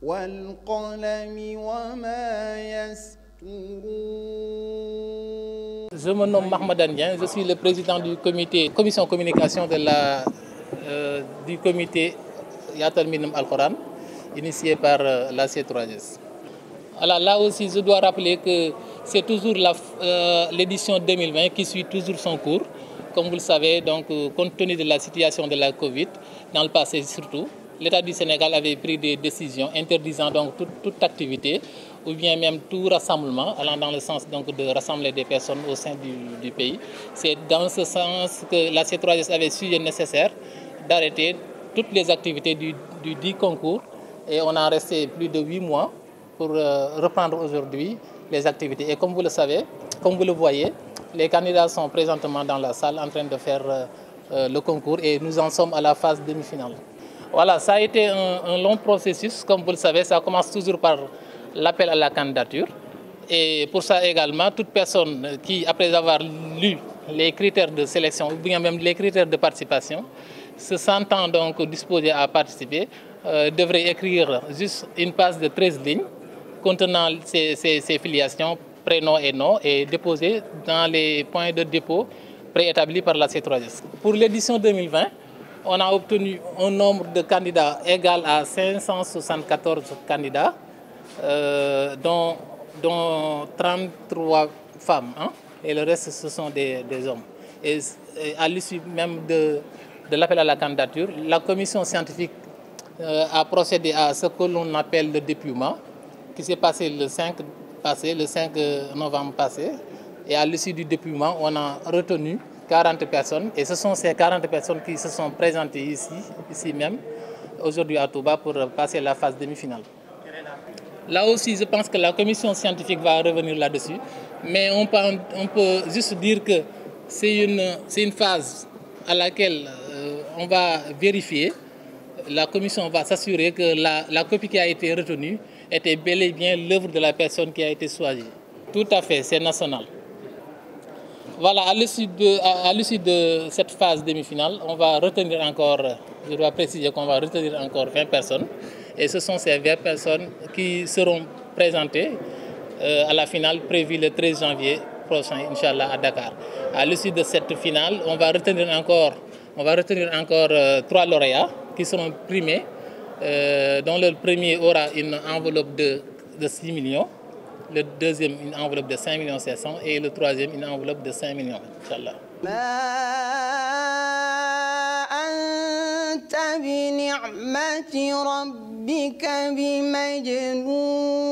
والقلم وما يسطرون. Je me nomme Mahmoud Ndien, je suis le président du commission communication du comité Yatal Minam Al-Quran, initié par la C3S. Alors là aussi, je dois rappeler que c'est toujours l'édition 2020 qui suit toujours son cours. Comme vous le savez, donc, compte tenu de la situation de la Covid, dans le passé surtout, l'État du Sénégal avait pris des décisions interdisant donc toute activité ou bien même tout rassemblement allant dans le sens donc, de rassembler des personnes au sein du pays. C'est dans ce sens que la C3S avait jugé nécessaire d'arrêter toutes les activités du dit concours et on a resté plus de 8 mois pour reprendre aujourd'hui les activités. Et comme vous le savez, comme vous le voyez, les candidats sont présentement dans la salle en train de faire le concours et nous en sommes à la phase demi-finale. Voilà, ça a été un long processus. Comme vous le savez, ça commence toujours par l'appel à la candidature. Et pour ça également, toute personne qui, après avoir lu les critères de sélection ou bien même les critères de participation, se sentant donc disposée à participer, devrait écrire juste une page de 13 lignes contenant ses filiations, prénom et nom, et déposer dans les points de dépôt préétablis par la C3S. Pour l'édition 2020, on a obtenu un nombre de candidats égal à 574 candidats, dont 33 femmes, hein, et le reste ce sont des hommes. Et à l'issue même de l'appel à la candidature, la commission scientifique a procédé à ce que l'on appelle le dépouillement, qui s'est passé le 5 novembre passé. Et à l'issue du dépouillement, on a retenu 40 personnes. Et ce sont ces 40 personnes qui se sont présentées ici même, aujourd'hui à Touba, pour passer la phase demi-finale. Là aussi, je pense que la commission scientifique va revenir là-dessus. Mais on peut juste dire que c'est une phase à laquelle on va vérifier. La commission va s'assurer que la copie qui a été retenue était bel et bien l'œuvre de la personne qui a été choisie. Tout à fait, c'est national. Voilà, à l'issue de cette phase demi-finale, on va retenir encore, je dois préciser qu'on va retenir encore 20 personnes. Et ce sont ces 20 personnes qui seront présentées à la finale prévue le 13 janvier prochain, Inch'Allah, à Dakar. À l'issue de cette finale, on va retenir encore 3 lauréats qui seront primés, dont le premier aura une enveloppe de 6 millions, le deuxième une enveloppe de 5 millions 700 et le troisième une enveloppe de 5 millions, Inch'Allah. أنت بنعمة ربك بمجنون.